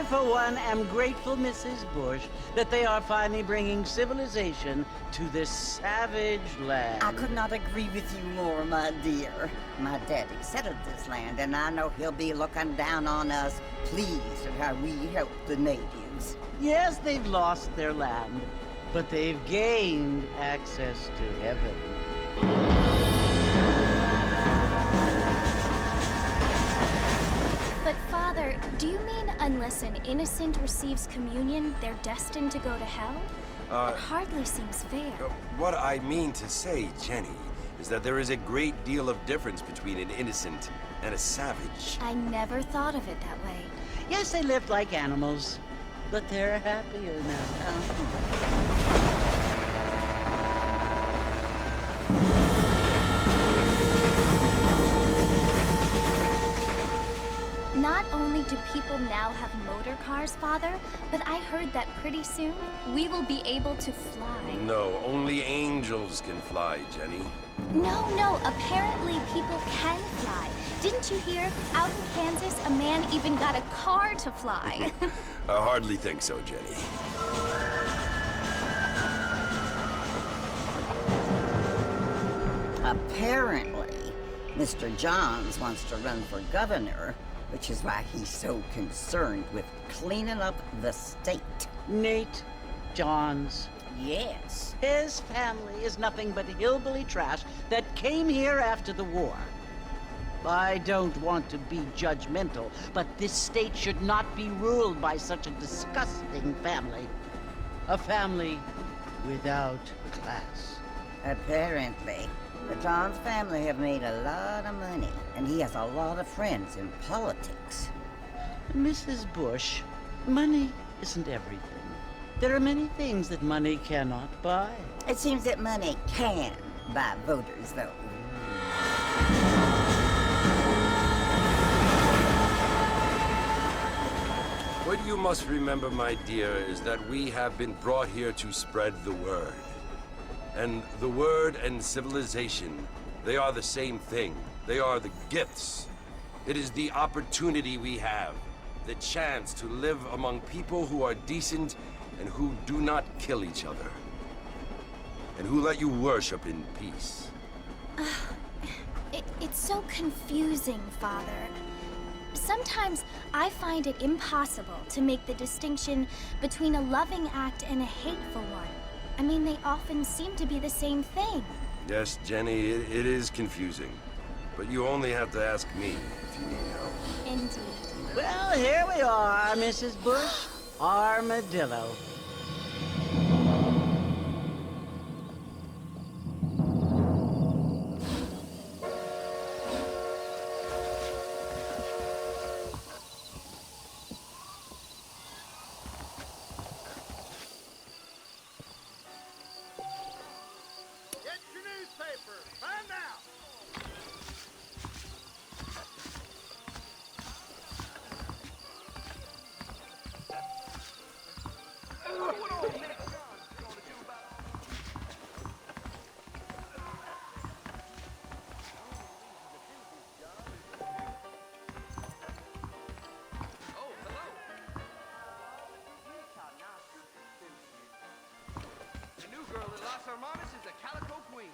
For one, am grateful, Mrs. Bush, that they are finally bringing civilization to this savage land. I could not agree with you more, my dear. My daddy settled this land, and I know he'll be looking down on us, pleased at how we help the natives. Yes, they've lost their land, but they've gained access to heaven. But Father, do you mean unless an innocent receives communion, they're destined to go to hell? It hardly seems fair. What I mean to say, Jenny, is that there is a great deal of difference between an innocent and a savage. I never thought of it that way. Yes, they lived like animals, but they're happier now. Not only do people now have motor cars, Father, but I heard that pretty soon we will be able to fly. No, only angels can fly, Jenny. No, apparently people can fly. Didn't you hear? Out in Kansas, a man even got a car to fly. I hardly think so, Jenny. Apparently, Mr. Johns wants to run for governor, which is why he's so concerned with cleaning up the state. Nate Johns. Yes. His family is nothing but hillbilly trash that came here after the war. I don't want to be judgmental, but this state should not be ruled by such a disgusting family. A family without class. Apparently. The Johns family have made a lot of money, and he has a lot of friends in politics. Mrs. Bush, money isn't everything. There are many things that money cannot buy. It seems that money can buy voters, though. What you must remember, my dear, is that we have been brought here to spread the word. And the word and civilization, they are the same thing. They are the gifts. It is the opportunity we have, the chance to live among people who are decent and who do not kill each other. And who let you worship in peace. It's so confusing, Father. Sometimes I find it impossible to make the distinction between a loving act and a hateful one. I mean, they often seem to be the same thing. Yes, Jenny, it is confusing. But you only have to ask me if you need help. Indeed. Well, here we are, Mrs. Bush. Armadillo. Get your newspaper, find out. The new girl in Las Hermanas is the Calico Queen.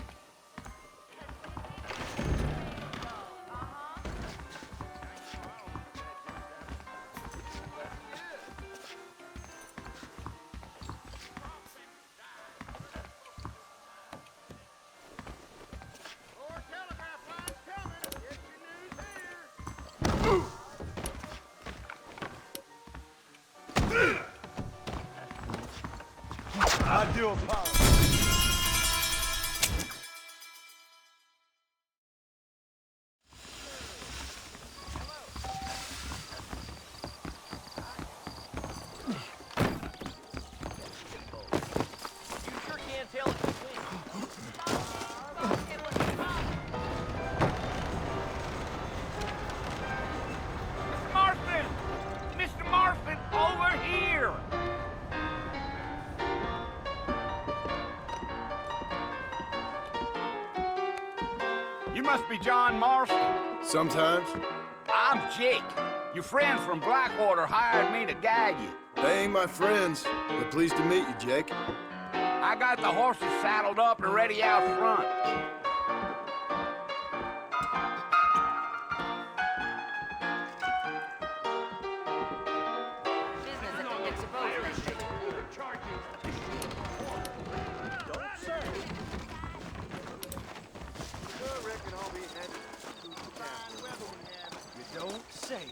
More telegraph lines coming. Get your news here. I do apologize. You sure can't tell it's between. Mr. Marston! Mr. Marston, over here! You must be John Marston. Sometimes. I'm Jake. Your friends from Blackwater hired me to guide you. They ain't my friends, but pleased to meet you, Jake. I got the horses saddled up and ready out front. You don't say.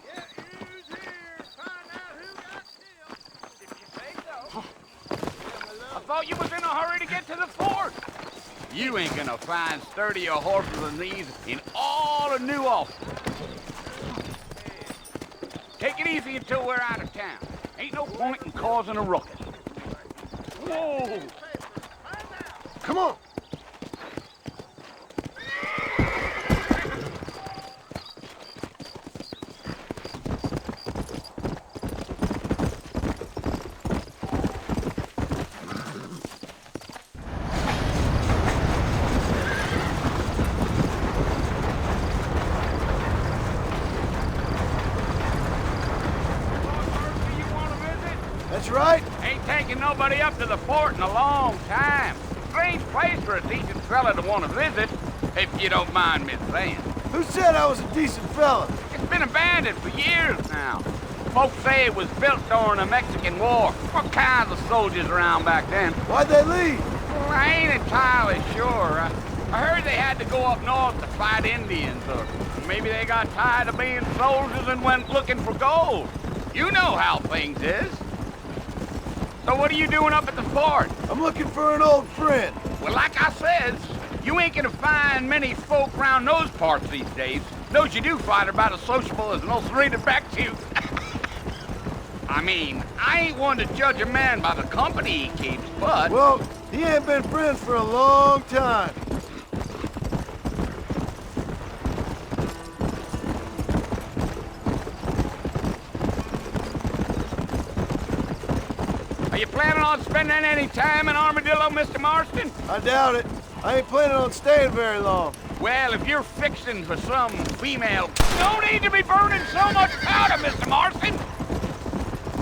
Get news here. Find out who got killed. If you say so. I thought you was in a hurry to get to the fort. You ain't gonna find sturdier horses than these in all of New Austin. Take it easy until we're out of town. Ain't no point in causing a ruckus. Whoa! Come on. That's right. Ain't taking nobody up to the fort in a long time. Strange place for a decent fella to want to visit, if you don't mind me saying. Who said I was a decent fella? It's been abandoned for years now. Folks say it was built during the Mexican War. What kinds of soldiers around back then? Why'd they leave? Well, I ain't entirely sure. I heard they had to go up north to fight Indians, or maybe they got tired of being soldiers and went looking for gold. You know how things is. So what are you doing up at the fort? I'm looking for an old friend. Well, like I said, you ain't gonna find many folk around those parts these days. Those you do find are about as sociable as an ulcerated back tooth. I mean, I ain't one to judge a man by the company he keeps, but... Well, he ain't been friends for a long time. Are you planning on spending any time in Armadillo, Mr. Marston? I doubt it. I ain't planning on staying very long. Well, if you're fixing for some female... No need to be burning so much powder, Mr. Marston!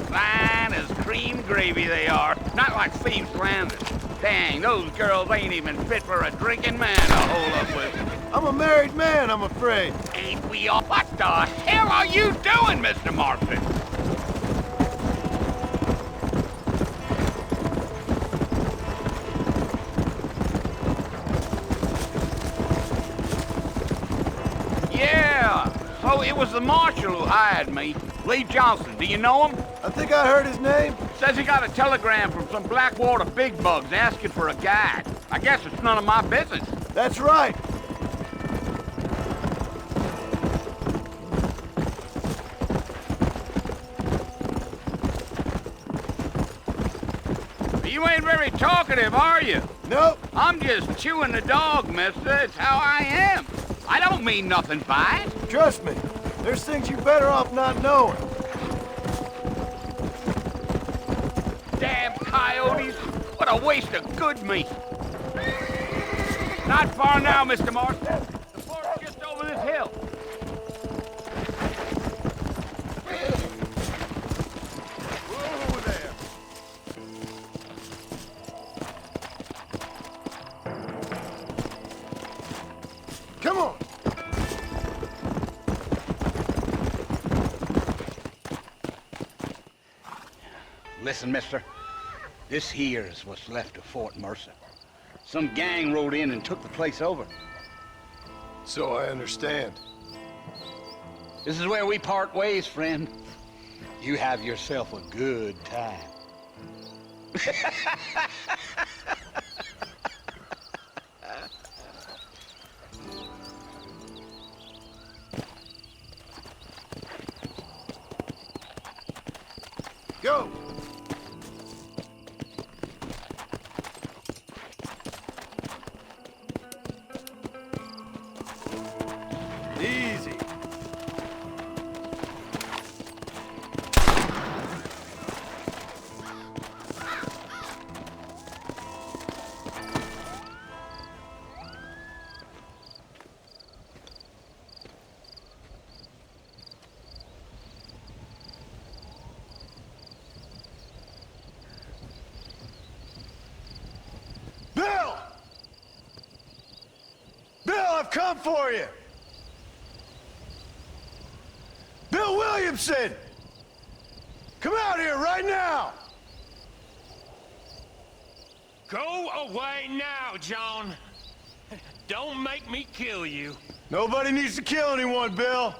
Fine as cream gravy they are. Not like Thieves Landing. Dang, those girls ain't even fit for a drinking man to hold up with. I'm a married man, I'm afraid. Ain't we all... What the hell are you doing, Mr. Marston? Yeah, so it it was the marshal who hired me. Lee Johnson, do you know him? I think I heard his name. Says he got a telegram from some Blackwater big bugs asking for a guide. I guess it's none of my business. That's right. You ain't very talkative, are you? Nope. I'm just chewing the dog, mister. It's how I am. I don't mean nothing by it. Trust me. There's things you're better off not knowing. Damn coyotes. What a waste of good meat. Not far now, Mr. Marston. The fort's just over this hill. Whoa there. Come on. Listen, mister. This here is what's left of Fort Mercer. Some gang rode in and took the place over. So I understand. This is where we part ways, friend. You have yourself a good time. Go. Easy. Bill! Bill, I've come for you! Bill Williamson! Come out here right now! Go away now, John. Don't make me kill you. Nobody needs to kill anyone, Bill.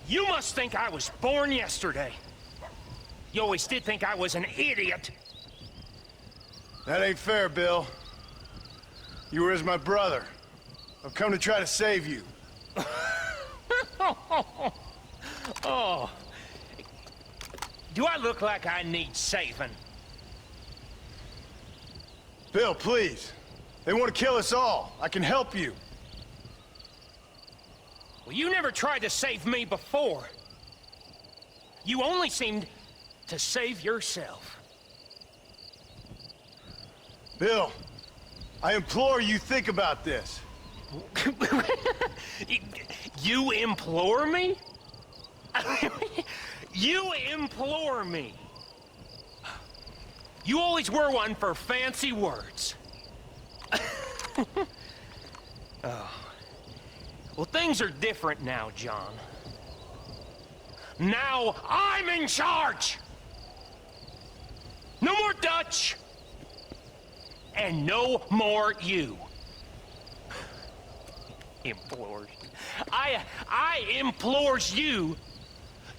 You must think I was born yesterday. You always did think I was an idiot. That ain't fair, Bill. You were as my brother. I've come to try to save you. Oh. Do I look like I need saving? Bill, please. They want to kill us all. I can help you. Well, you never tried to save me before. You only seemed to save yourself. Bill, I implore you think about this. You implore me? You implore me? You always were one for fancy words. Oh. Well, things are different now, John. Now I'm in charge! No more Dutch! And no more you. Implores. I implores you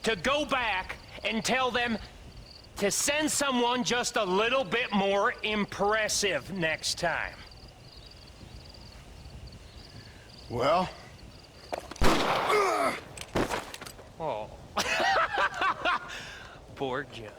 to go back and tell them to send someone just a little bit more impressive next time. Well? Oh. Poor John.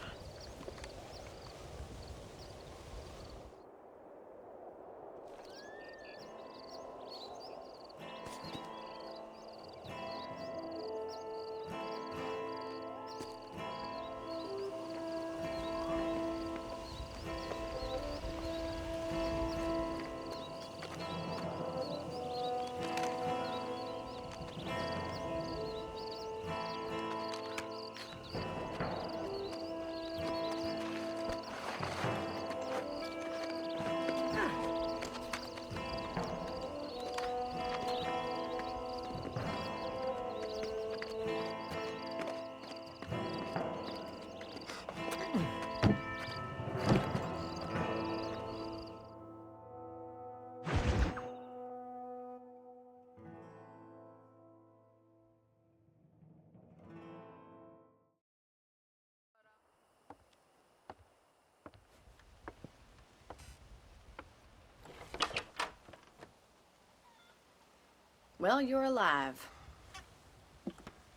Well, you're alive.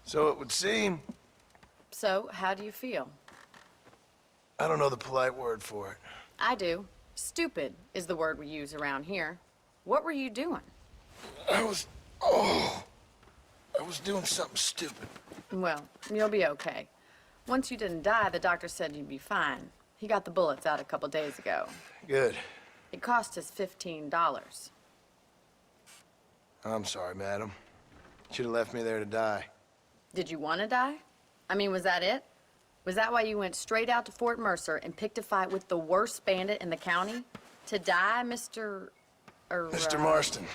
So it would seem. So, how do you feel? I don't know the polite word for it. I do. Stupid is the word we use around here. What were you doing? I was doing something stupid. Well, you'll be okay. Once you didn't die, the doctor said you'd be fine. He got the bullets out a couple days ago. Good. It cost us $15. I'm sorry, madam. Should have left me there to die. Did you want to die? I mean, was that it? Was that why you went straight out to Fort Mercer and picked a fight with the worst bandit in the county? To die, Mr. Mr. Marston.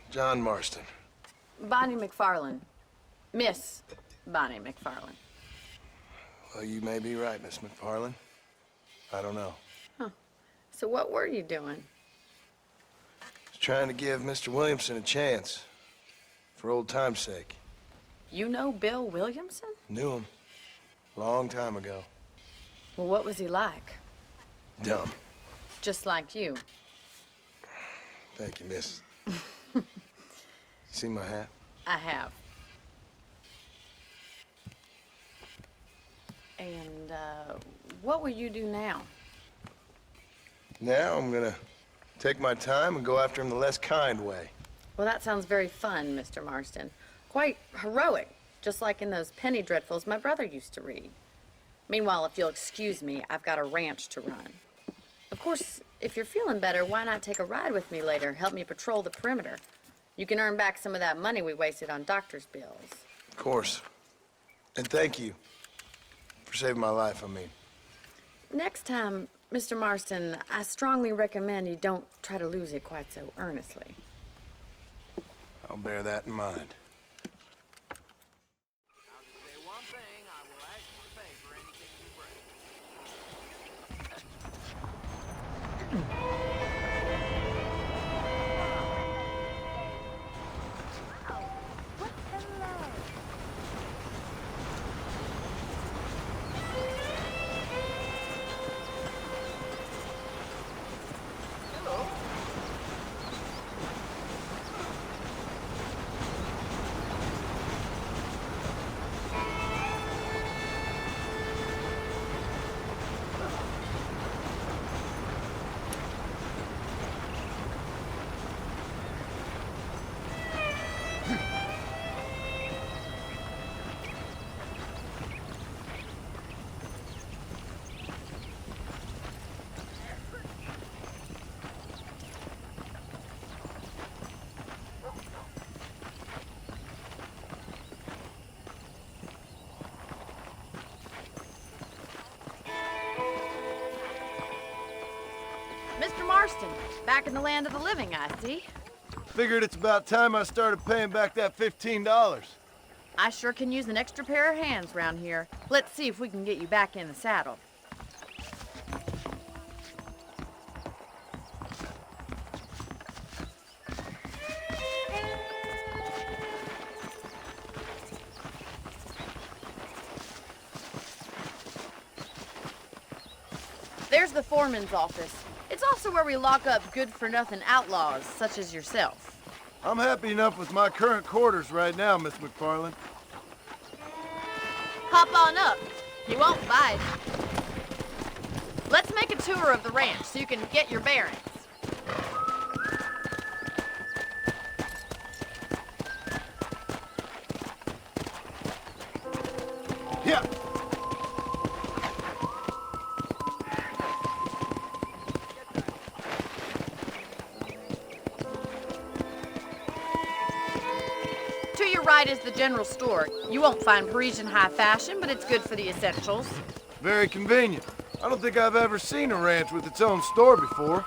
John Marston. Bonnie McFarland. Miss Bonnie McFarland. Well, you may be right, Miss McFarland. I don't know. So what were you doing? I was trying to give Mr. Williamson a chance. For old time's sake. You know Bill Williamson? Knew him. Long time ago. Well, what was he like? Dumb. Just like you. Thank you, miss. See my hat? I have. And, what will you do now? Now I'm gonna take my time and go after him the less kind way. Well, that sounds very fun, Mr. Marston. Quite heroic, just like in those penny dreadfuls my brother used to read. Meanwhile, if you'll excuse me, I've got a ranch to run. Of course, if you're feeling better, why not take a ride with me later? Help me patrol the perimeter. You can earn back some of that money we wasted on doctor's bills. Of course. And thank you for saving my life, I mean. Next time, Mr. Marston, I strongly recommend you don't try to lose it quite so earnestly. I'll bear that in mind. Say one thing, I will ask you to pay for anything you bring. Mr. Marston, back in the land of the living, I see. Figured it's about time I started paying back that $15. I sure can use an extra pair of hands round here. Let's see if we can get you back in the saddle. There's the foreman's office. It's also where we lock up good-for-nothing outlaws, such as yourself. I'm happy enough with my current quarters right now, Miss McFarland. Hop on up. You won't bite. Let's make a tour of the ranch so you can get your bearings. Yeah. To your right is the general store. You won't find Parisian high fashion, but it's good for the essentials. Very convenient. I don't think I've ever seen a ranch with its own store before.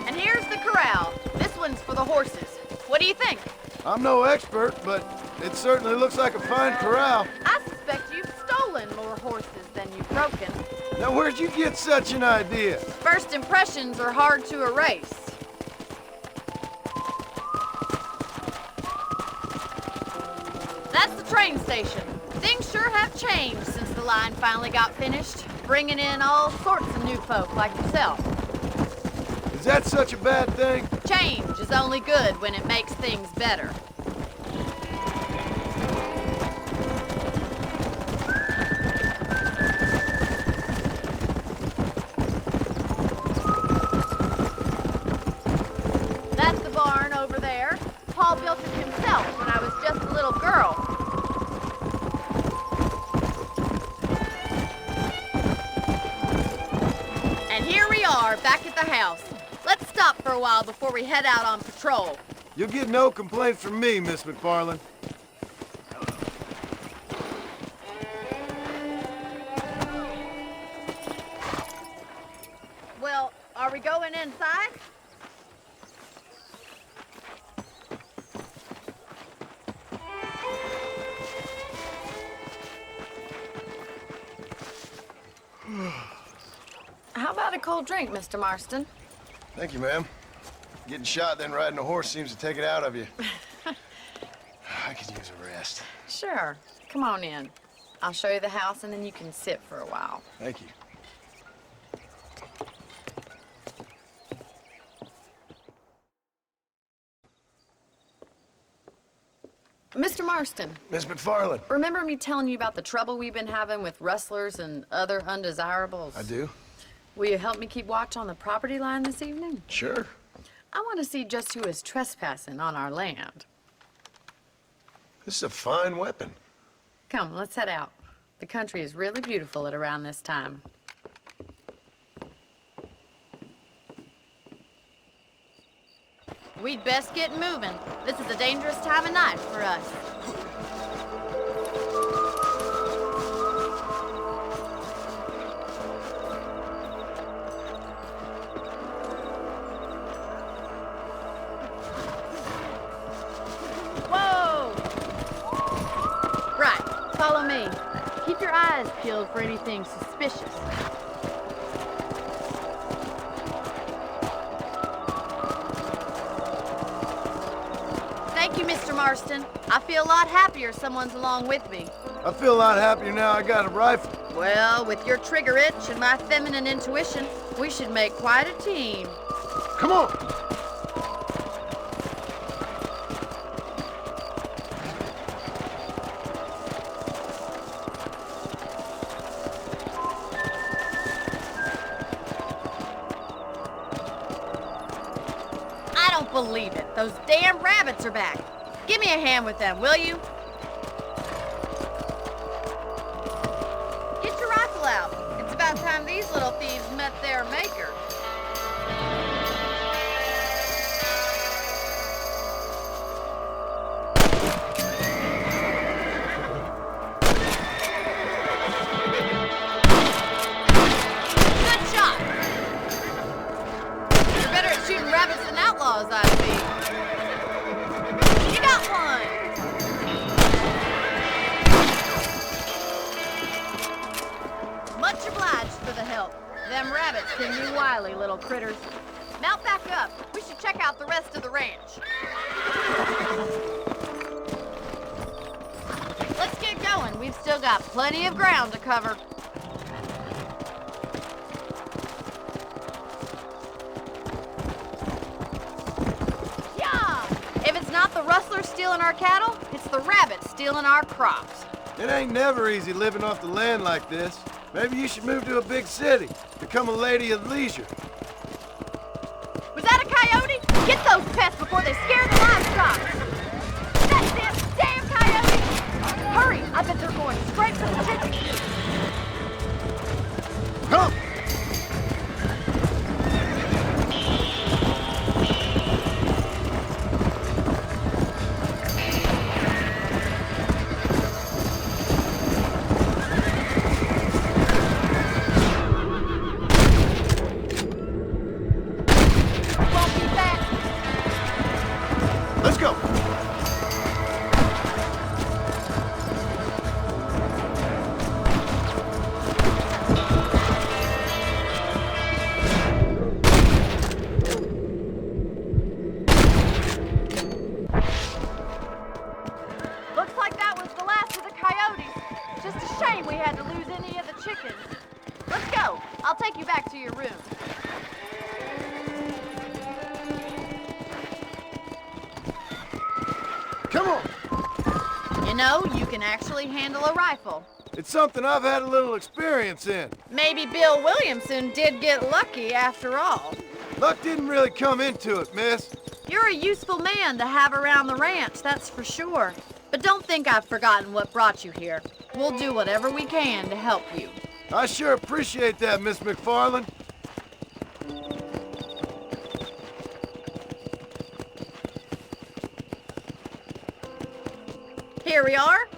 And here's the corral. This one's for the horses. What do you think? I'm no expert, but it certainly looks like a fine corral. I suspect you've stolen more horses than you've broken. Now, where'd you get such an idea? First impressions are hard to erase. That's the train station. Things sure have changed since the line finally got finished, bringing in all sorts of new folk like yourself. Is that such a bad thing? Change is only good when it makes things better. That's the barn over there. Paul built it himself when I was just a little girl. And here we are, back at the house. Let's stop for a while before we head out on patrol. You'll get no complaints from me, Miss McFarland. Well, are we going inside? How about a cold drink, Mr. Marston? Thank you, ma'am. Getting shot, then riding a horse seems to take it out of you. I could use a rest. Sure. Come on in. I'll show you the house, and then you can sit for a while. Thank you. Mr. Marston, Miss McFarland. remember me telling you about the trouble we've been having with rustlers and other undesirables? I do? Will you help me keep watch on the property line this evening? Sure. I want to see just who is trespassing on our land. This is a fine weapon. Come, let's head out. The country is really beautiful at around this time. We'd best get moving. This is a dangerous time of night for us. Whoa! Right, follow me. Keep your eyes peeled for anything suspicious. Thank you, Mr. Marston. I feel a lot happier someone's along with me. I feel a lot happier now I got a rifle. Well, with your trigger itch and my feminine intuition, we should make quite a team. Come on! I don't believe it. Those damn rabbits are back. Give me a hand with them, will you? Get your rifle out. It's about time these little thieves met their maker. Good shot. You're better at shooting rabbits than outlaws, I see. You got one. Much obliged for the help. Them rabbits can be wily little critters. Mount back up. We should check out the rest of the ranch. Let's get going. We've still got plenty of ground to cover. Yeah! If it's not the rustlers stealing our cattle, it's the rabbits stealing our crops. It ain't never easy living off the land like this. Maybe you should move to a big city. Become a lady of leisure. Was that a coyote? Get those pests before they scare the livestock! That's it! Damn coyote! Hurry! I bet they're going straight for the chicken coop. Come! Won't be back. Let's go! Come on. You know, you can actually handle a rifle. It's something I've had a little experience in. Maybe Bill Williamson did get lucky after all. Luck didn't really come into it, miss. You're a useful man to have around the ranch, that's for sure. But don't think I've forgotten what brought you here. We'll do whatever we can to help you. I sure appreciate that, Miss McFarland. Here we are.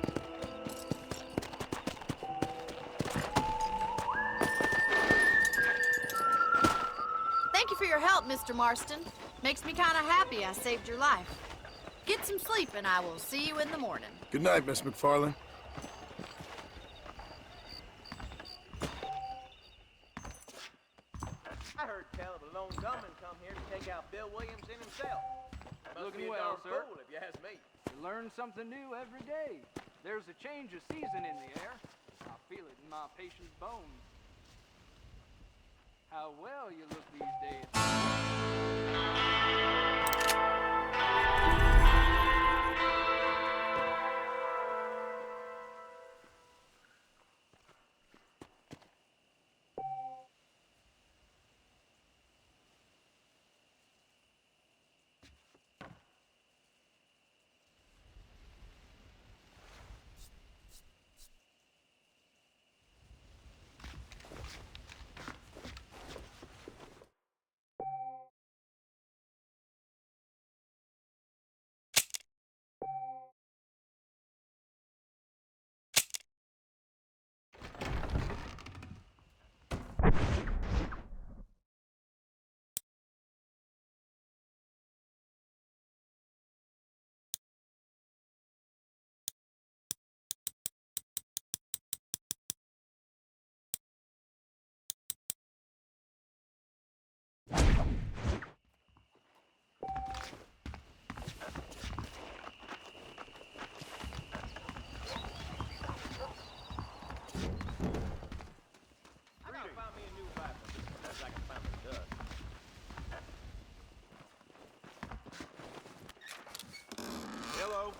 Thank you for your help, Mr. Marston. Makes me kind of happy I saved your life. Get some sleep and I will see you in the morning. Good night, Miss McFarland. I heard tell of a lone gunman come here to take out Bill Williamson himself. Must Looking be a well, darn sir. fool, if you ask me. You learn something new every day. There's a change of season in the air. I feel it in my patient's bones. How well you look these days. I gotta find me a new rifle. As I can find the dust. Hello.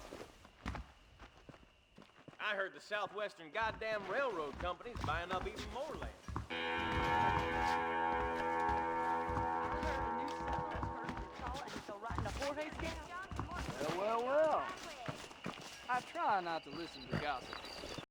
I heard the Southwestern goddamn Railroad Company's buying up even more land. Well, well, well. I try not to listen to gossip.